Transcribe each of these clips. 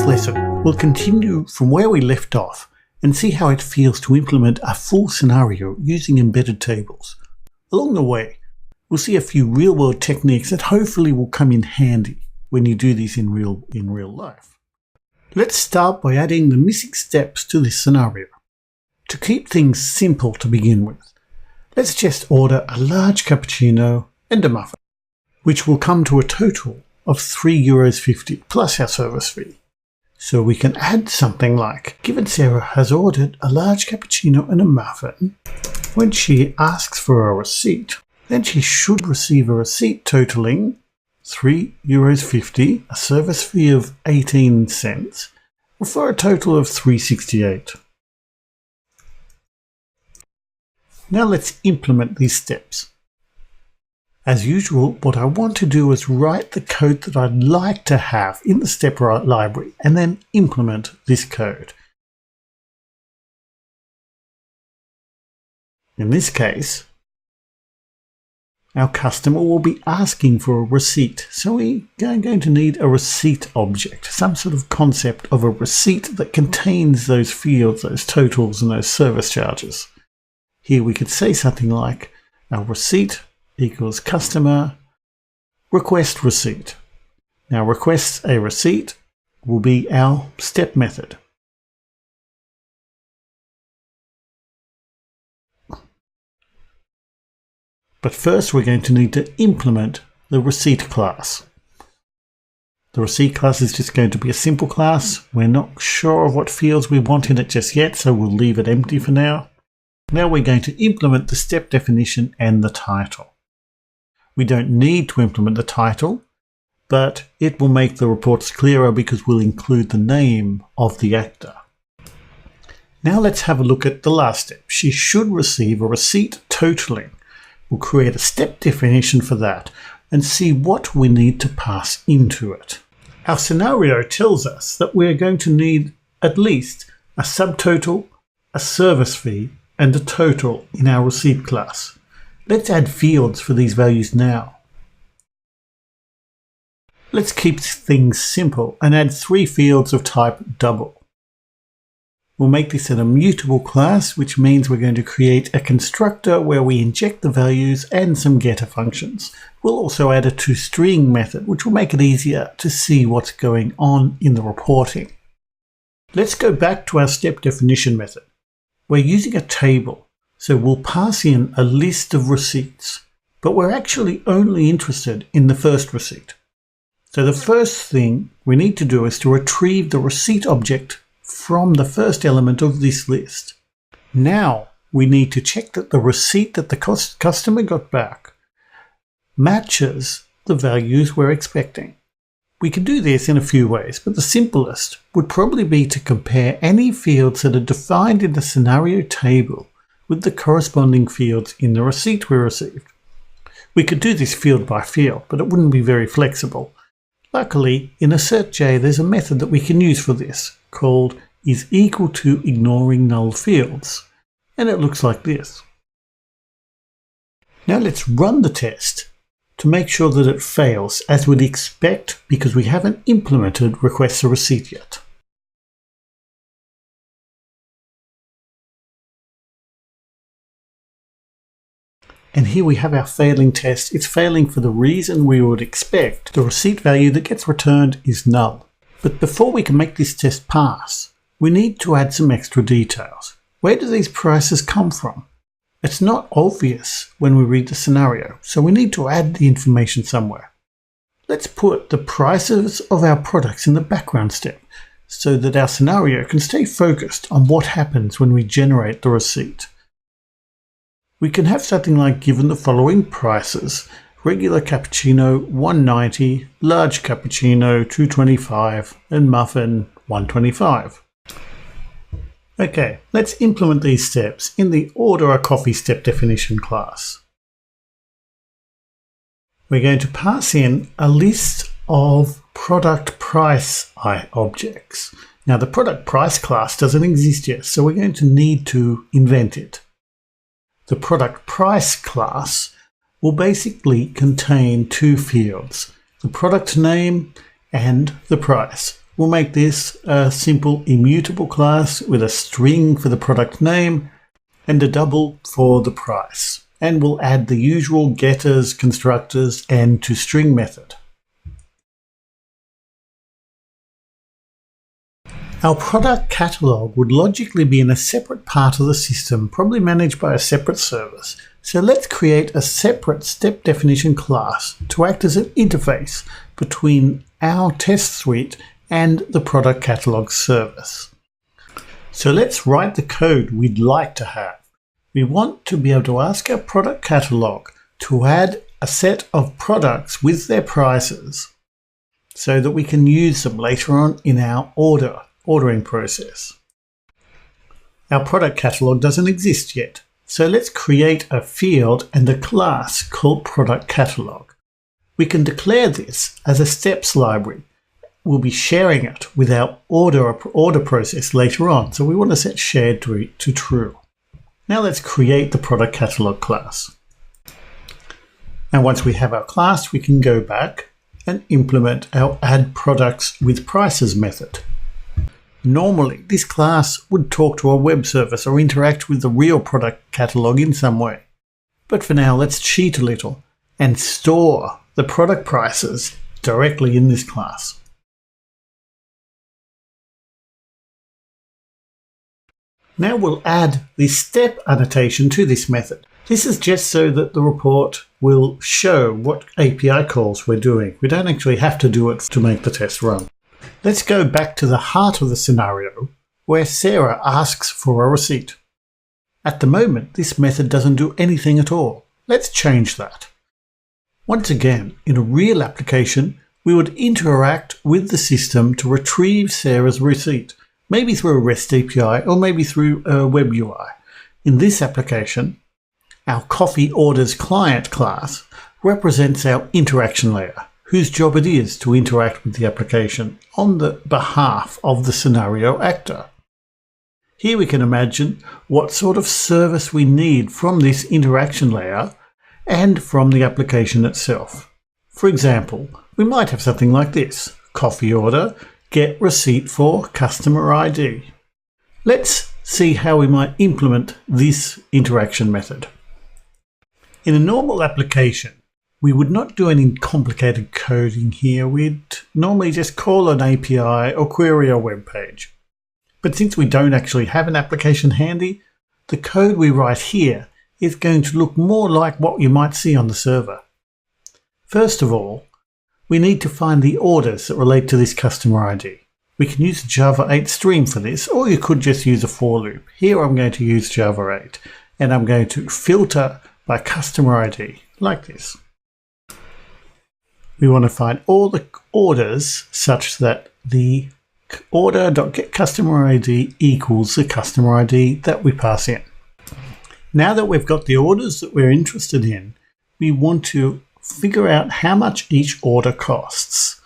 lesson, we'll continue from where we left off and see how it feels to implement a full scenario using embedded tables. Along the way, we'll see a few real-world techniques that hopefully will come in handy when you do this in real life. Let's start by adding the missing steps to this scenario. To keep things simple to begin with, let's just order a large cappuccino and a muffin, which will come to a total of €3.50 plus our service fee. So we can add something like, given Sarah has ordered a large cappuccino and a muffin, when she asks for a receipt, then she should receive a receipt totaling €3.50, a service fee of 18 cents, for a total of $3.68. Now let's implement these steps. As usual, what I want to do is write the code that I'd like to have in the step library and then implement this code. In this case, our customer will be asking for a receipt, so we are going to need a receipt object, some sort of concept of a receipt that contains those fields, those totals and those service charges. Here we could say something like our receipt equals customer request receipt. Now request a receipt will be our step method. But first we're going to need to implement the receipt class. The receipt class is just going to be a simple class. We're not sure of what fields we want in it just yet, so we'll leave it empty for now. Now we're going to implement the step definition and the title. We don't need to implement the title, but it will make the reports clearer because we'll include the name of the actor. Now let's have a look at the last step. She should receive a receipt totaling. We'll create a step definition for that and see what we need to pass into it. Our scenario tells us that we're going to need at least a subtotal, a service fee, and a total in our receipt class. Let's add fields for these values now. Let's keep things simple and add 3 fields of type double. We'll make this an immutable class, which means we're going to create a constructor where we inject the values and some getter functions. We'll also add a toString method, which will make it easier to see what's going on in the reporting. Let's go back to our step definition method. We're using a table, so we'll pass in a list of receipts, but we're actually only interested in the first receipt. So the first thing we need to do is to retrieve the receipt object from the first element of this list. Now we need to check that the receipt that the customer got back matches the values we're expecting. We can do this in a few ways, but the simplest would probably be to compare any fields that are defined in the scenario table with the corresponding fields in the receipt we received. We could do this field by field, but it wouldn't be very flexible. Luckily, in AssertJ, there's a method that we can use for this called is_to ignoring null fields, and it looks like this. Now let's run the test to make sure that it fails as we'd expect because we haven't implemented request a receipt yet. And here we have our failing test. It's failing for the reason we would expect. The receipt value that gets returned is null. But before we can make this test pass, we need to add some extra details. Where do these prices come from? It's not obvious when we read the scenario, so we need to add the information somewhere. Let's put the prices of our products in the background step so that our scenario can stay focused on what happens when we generate the receipt. We can have something like given the following prices: regular cappuccino $1.90, large cappuccino $2.25, and muffin $1.25. Okay, let's implement these steps in the order a coffee step definition class. We're going to pass in a list of product price objects. Now the product price class doesn't exist yet, so we're going to need to invent it. The product price class will basically contain 2 fields, the product name and the price. we'll make this a simple immutable class with a string for the product name and a double for the price. And we'll add the usual getters, constructors, and toString method. Our product catalog would logically be in a separate part of the system, probably managed by a separate service. So let's create a separate step definition class to act as an interface between our test suite and the product catalog service. So let's write the code we'd like to have. We want to be able to ask our product catalog to add a set of products with their prices so that we can use them later on in our ordering process. Our product catalog doesn't exist yet, so let's create a field and a class called product catalog. We can declare this as a steps library. We'll be sharing it with our order process later on, so we want to set shared to true. Now let's create the product catalog class. And once we have our class, we can go back and implement our add products with prices method. Normally, this class would talk to a web service or interact with the real product catalog in some way. But for now, let's cheat a little and store the product prices directly in this class. Now we'll add the step annotation to this method. This is just so that the report will show what API calls we're doing. We don't actually have to do it to make the test run. Let's go back to the heart of the scenario where Sarah asks for a receipt. At the moment, this method doesn't do anything at all. Let's change that. Once again, in a real application, we would interact with the system to retrieve Sarah's receipt. Maybe through a REST API or maybe through a web UI. In this application, our coffee orders client class represents our interaction layer, whose job it is to interact with the application on the behalf of the scenario actor. Here we can imagine what sort of service we need from this interaction layer and from the application itself. For example, we might have something like this: coffee order, get receipt for customer ID. Let's see how we might implement this interaction method. In a normal application, we would not do any complicated coding here. We'd normally just call an API or query a web page. But since we don't actually have an application handy, the code we write here is going to look more like what you might see on the server. First of all, we need to find the orders that relate to this customer ID. We can use a Java 8 stream for this, or you could just use a for loop. Here I'm going to use Java 8, and I'm going to filter by customer ID, like this. We want to find all the orders such that the order.getCustomerID equals the customer ID that we pass in. Now that we've got the orders that we're interested in, we want to figure out how much each order costs.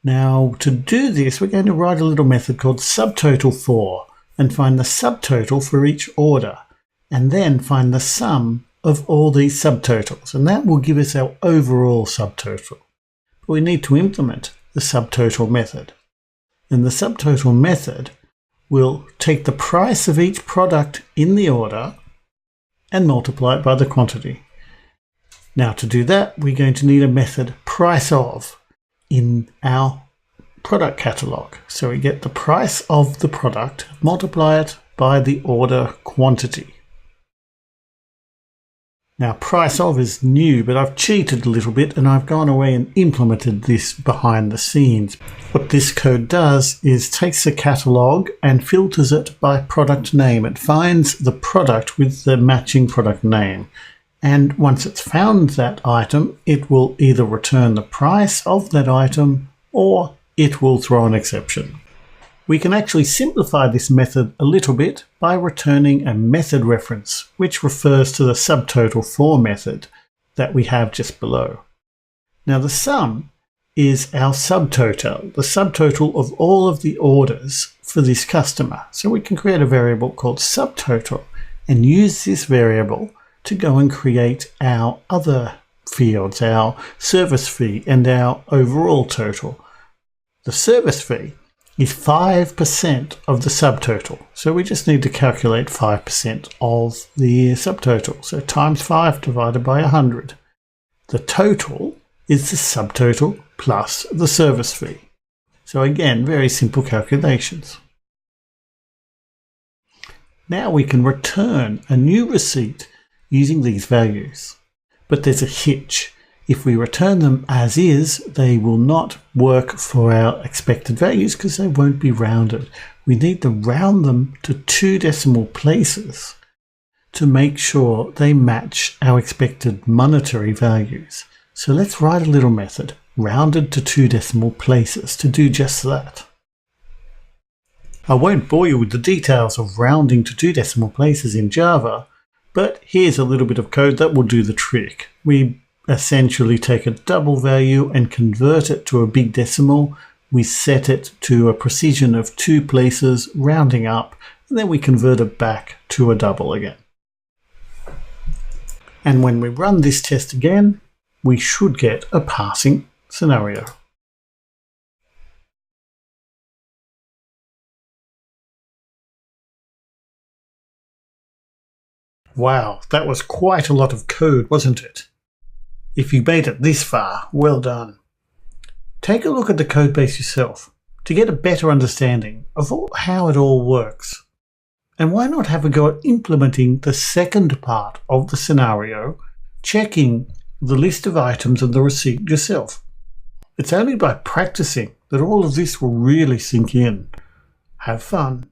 Now, to do this, we're going to write a little method called subtotal4 and find the subtotal for each order, and then find the sum of all these subtotals, and that will give us our overall subtotal. But we need to implement the subtotal method. And the subtotal method will take the price of each product in the order and multiply it by the quantity. Now to do that, we're going to need a method priceOf in our product catalog. So we get the price of the product, multiply it by the order quantity. Now priceOf is new, but I've cheated a little bit and I've gone away and implemented this behind the scenes. What this code does is takes the catalog and filters it by product name. It finds the product with the matching product name. And once it's found that item, it will either return the price of that item or it will throw an exception. We can actually simplify this method a little bit by returning a method reference, which refers to the subtotal4 method that we have just below. Now the sum is our subtotal, the subtotal of all of the orders for this customer. So we can create a variable called subtotal and use this variable to go and create our other fields, our service fee and our overall total. The service fee is 5% of the subtotal. So we just need to calculate 5% of the subtotal. So times 5 divided by 100. The total is the subtotal plus the service fee. So again, very simple calculations. Now we can return a new receipt using these values. But there's a hitch. If we return them as is, they will not work for our expected values because they won't be rounded. We need to round them to 2 decimal places to make sure they match our expected monetary values. So let's write a little method, rounded to 2 decimal places, to do just that. I won't bore you with the details of rounding to 2 decimal places in Java, but here's a little bit of code that will do the trick. We essentially take a double value and convert it to a big decimal. We set it to a precision of 2 places, rounding up, and then we convert it back to a double again. And when we run this test again, we should get a passing scenario. Wow, that was quite a lot of code, wasn't it? If you made it this far, well done. Take a look at the codebase yourself to get a better understanding of how it all works. And why not have a go at implementing the second part of the scenario, checking the list of items and the receipt yourself. It's only by practicing that all of this will really sink in. Have fun.